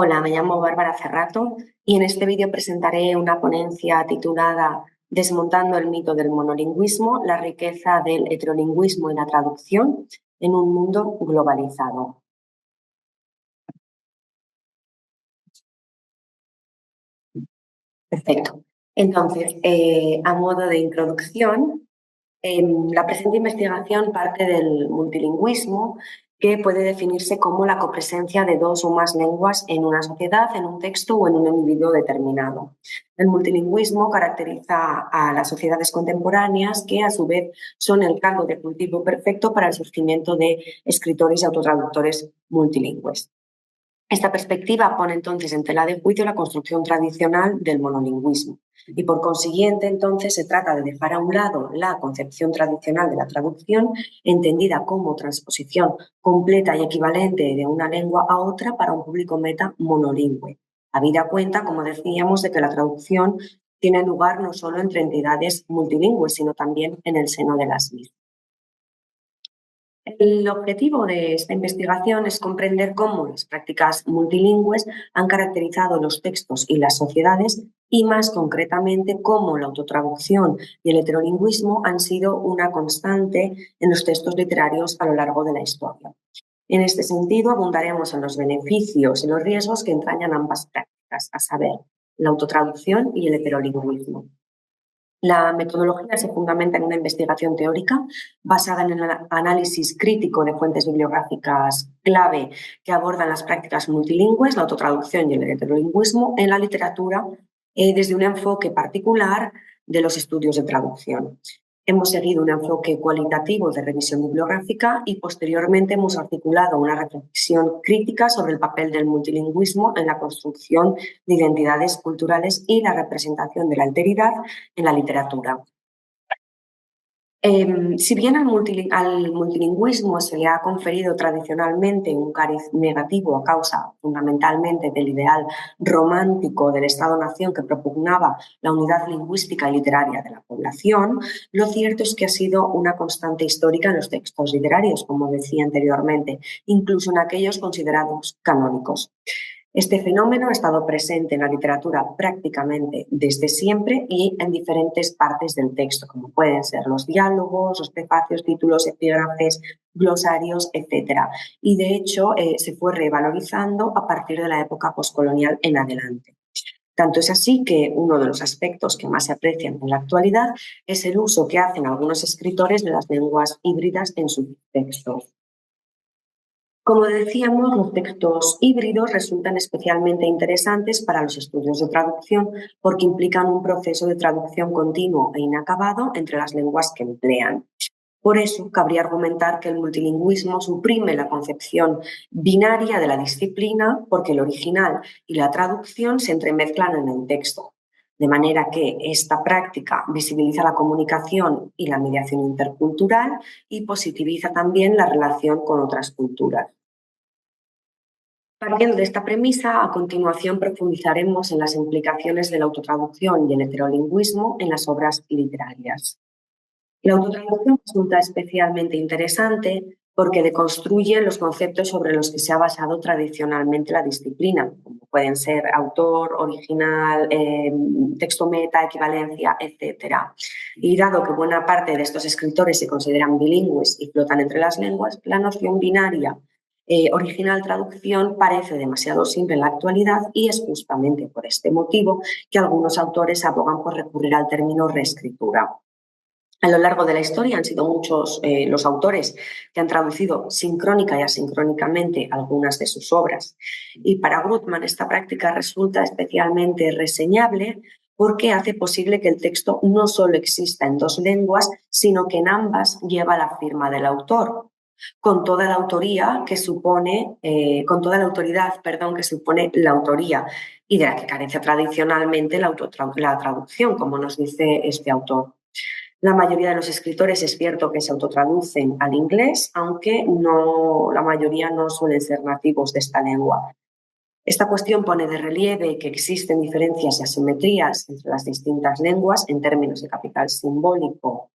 Hola, me llamo Bárbara Cerrato y en este vídeo presentaré una ponencia titulada Desmontando el mito del monolingüismo, la riqueza del heterolingüismo y la traducción en un mundo globalizado. Perfecto. Entonces, a modo de introducción, la presente investigación parte del multilingüismo, que puede definirse como la copresencia de dos o más lenguas en una sociedad, en un texto o en un individuo determinado. El multilingüismo caracteriza a las sociedades contemporáneas que, a su vez, son el caldo de cultivo perfecto para el surgimiento de escritores y autotraductores multilingües. Esta perspectiva pone entonces en tela de juicio la construcción tradicional del monolingüismo y, por consiguiente, entonces se trata de dejar a un lado la concepción tradicional de la traducción, entendida como transposición completa y equivalente de una lengua a otra para un público meta monolingüe. Habida cuenta, como decíamos, de que la traducción tiene lugar no solo entre entidades multilingües, sino también en el seno de las mismas. El objetivo de esta investigación es comprender cómo las prácticas multilingües han caracterizado los textos y las sociedades y, más concretamente, cómo la autotraducción y el heterolingüismo han sido una constante en los textos literarios a lo largo de la historia. En este sentido, abundaremos en los beneficios y los riesgos que entrañan ambas prácticas, a saber, la autotraducción y el heterolingüismo. La metodología se fundamenta en una investigación teórica basada en el análisis crítico de fuentes bibliográficas clave que abordan las prácticas multilingües, la autotraducción y el heterolingüismo en la literatura desde un enfoque particular de los estudios de traducción. Hemos seguido un enfoque cualitativo de revisión bibliográfica y posteriormente hemos articulado una reflexión crítica sobre el papel del multilingüismo en la construcción de identidades culturales y la representación de la alteridad en la literatura. Si bien al multilingüismo se le ha conferido tradicionalmente un cariz negativo a causa fundamentalmente del ideal romántico del Estado-nación que propugnaba la unidad lingüística y literaria de la población, lo cierto es que ha sido una constante histórica en los textos literarios, como decía anteriormente, incluso en aquellos considerados canónicos. Este fenómeno ha estado presente en la literatura prácticamente desde siempre y en diferentes partes del texto, como pueden ser los diálogos, los prefacios, títulos, epígrafes, glosarios, etc. Y de hecho se fue revalorizando a partir de la época poscolonial en adelante. Tanto es así que uno de los aspectos que más se aprecian en la actualidad es el uso que hacen algunos escritores de las lenguas híbridas en sus textos. Como decíamos, los textos híbridos resultan especialmente interesantes para los estudios de traducción porque implican un proceso de traducción continuo e inacabado entre las lenguas que emplean. Por eso, cabría argumentar que el multilingüismo suprime la concepción binaria de la disciplina porque el original y la traducción se entremezclan en el texto, de manera que esta práctica visibiliza la comunicación y la mediación intercultural y positiviza también la relación con otras culturas. Partiendo de esta premisa, a continuación profundizaremos en las implicaciones de la autotraducción y el heterolingüismo en las obras literarias. La autotraducción resulta especialmente interesante porque deconstruye los conceptos sobre los que se ha basado tradicionalmente la disciplina, como pueden ser autor, original, texto meta, equivalencia, etc. Y dado que buena parte de estos escritores se consideran bilingües y flotan entre las lenguas, la noción binaria original-traducción parece demasiado simple en la actualidad y es justamente por este motivo que algunos autores abogan por recurrir al término reescritura. A lo largo de la historia han sido muchos los autores que han traducido sincrónica y asincrónicamente algunas de sus obras. Y para Grutman esta práctica resulta especialmente reseñable porque hace posible que el texto no solo exista en dos lenguas, sino que en ambas lleva la firma del autor, con toda la autoría que supone, con toda la autoridad, que supone la autoría y de la que carece tradicionalmente la traducción, como nos dice este autor. La mayoría de los escritores es cierto que se autotraducen al inglés, aunque la mayoría no suelen ser nativos de esta lengua. Esta cuestión pone de relieve que existen diferencias y asimetrías entre las distintas lenguas en términos de capital simbólico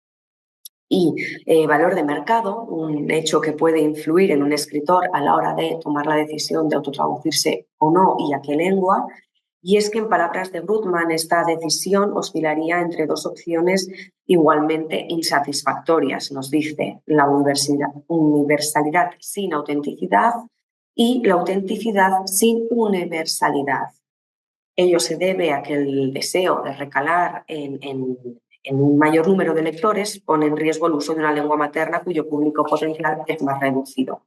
y valor de mercado, un hecho que puede influir en un escritor a la hora de tomar la decisión de autotraducirse o no y a qué lengua. Y es que, en palabras de Brutman, esta decisión oscilaría entre dos opciones igualmente insatisfactorias. Nos dice la universalidad sin autenticidad y la autenticidad sin universalidad. Ello se debe a que el deseo de recalar en un mayor número de lectores pone en riesgo el uso de una lengua materna cuyo público potencial es más reducido.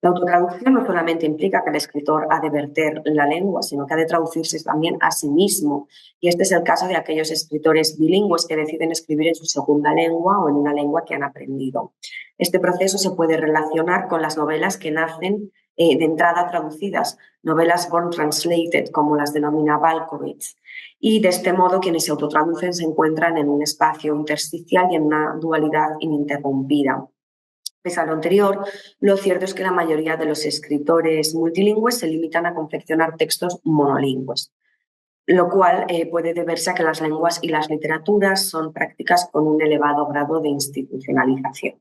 La autotraducción no solamente implica que el escritor ha de verter la lengua, sino que ha de traducirse también a sí mismo. Y este es el caso de aquellos escritores bilingües que deciden escribir en su segunda lengua o en una lengua que han aprendido. Este proceso se puede relacionar con las novelas que nacen de entrada traducidas, novelas born translated, como las denomina Balkovich. Y de este modo, quienes se autotraducen se encuentran en un espacio intersticial y en una dualidad ininterrumpida. Pese a lo anterior, lo cierto es que la mayoría de los escritores multilingües se limitan a confeccionar textos monolingües, lo cual puede deberse a que las lenguas y las literaturas son prácticas con un elevado grado de institucionalización.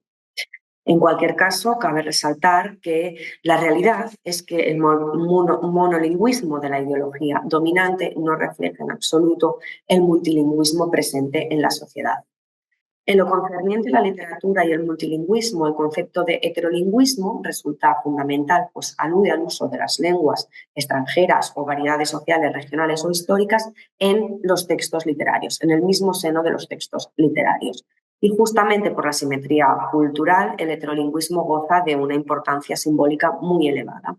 En cualquier caso, cabe resaltar que la realidad es que el monolingüismo de la ideología dominante no refleja en absoluto el multilingüismo presente en la sociedad. En lo concerniente a la literatura y el multilingüismo, el concepto de heterolingüismo resulta fundamental, pues alude al uso de las lenguas extranjeras o variedades sociales, regionales o históricas en los textos literarios, en el mismo seno de los textos literarios. Y justamente por la simetría cultural, el heterolingüismo goza de una importancia simbólica muy elevada.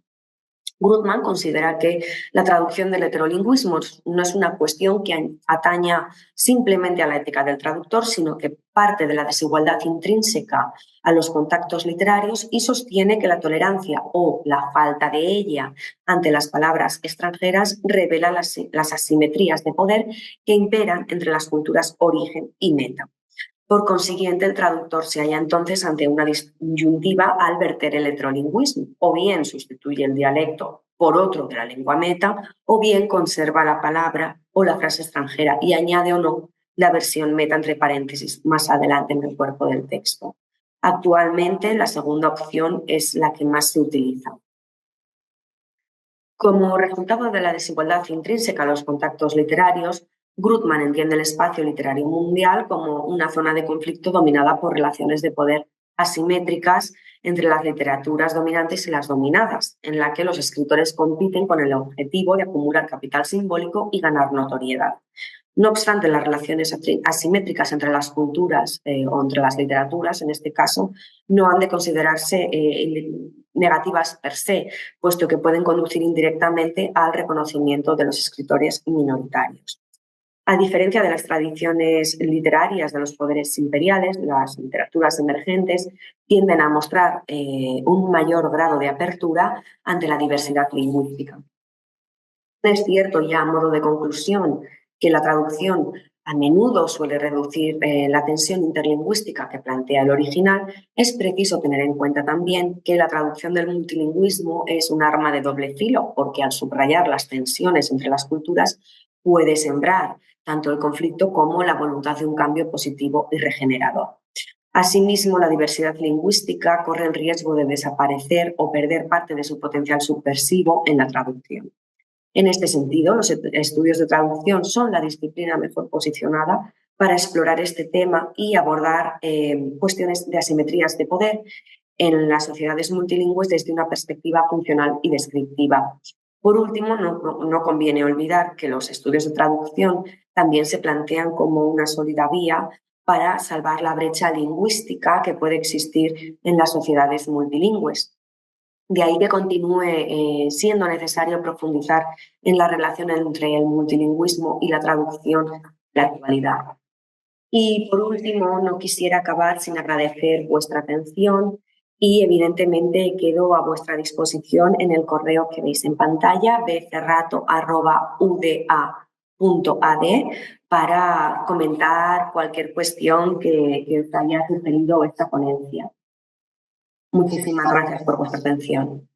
Brutman considera que la traducción del heterolingüismo no es una cuestión que ataña simplemente a la ética del traductor, sino que parte de la desigualdad intrínseca a los contactos literarios y sostiene que la tolerancia o la falta de ella ante las palabras extranjeras revela las asimetrías de poder que imperan entre las culturas origen y meta. Por consiguiente, el traductor se halla entonces ante una disyuntiva al verter el heterolingüismo, o bien sustituye el dialecto por otro de la lengua meta, o bien conserva la palabra o la frase extranjera y añade o no la versión meta entre paréntesis más adelante en el cuerpo del texto. Actualmente, la segunda opción es la que más se utiliza. Como resultado de la desigualdad intrínseca a los contactos literarios, Brutman entiende el espacio literario mundial como una zona de conflicto dominada por relaciones de poder asimétricas entre las literaturas dominantes y las dominadas, en la que los escritores compiten con el objetivo de acumular capital simbólico y ganar notoriedad. No obstante, las relaciones asimétricas entre las culturas o entre las literaturas, en este caso, no han de considerarse negativas per se, puesto que pueden conducir indirectamente al reconocimiento de los escritores minoritarios. A diferencia de las tradiciones literarias de los poderes imperiales, las literaturas emergentes tienden a mostrar un mayor grado de apertura ante la diversidad lingüística. Es cierto, ya a modo de conclusión, que la traducción a menudo suele reducir la tensión interlingüística que plantea el original. Es preciso tener en cuenta también que la traducción del multilingüismo es un arma de doble filo, porque al subrayar las tensiones entre las culturas puede sembrar tanto el conflicto como la voluntad de un cambio positivo y regenerador. Asimismo, la diversidad lingüística corre el riesgo de desaparecer o perder parte de su potencial subversivo en la traducción. En este sentido, los estudios de traducción son la disciplina mejor posicionada para explorar este tema y abordar cuestiones de asimetrías de poder en las sociedades multilingües desde una perspectiva funcional y descriptiva. Por último, no conviene olvidar que los estudios de traducción también se plantean como una sólida vía para salvar la brecha lingüística que puede existir en las sociedades multilingües. De ahí que continúe siendo necesario profundizar en la relación entre el multilingüismo y la traducción en la actualidad. Y por último, no quisiera acabar sin agradecer vuestra atención y evidentemente quedo a vuestra disposición en el correo que veis en pantalla, bcerrato@uda.ad, para comentar cualquier cuestión que os haya sugerido esta ponencia. Muchísimas gracias por vuestra atención.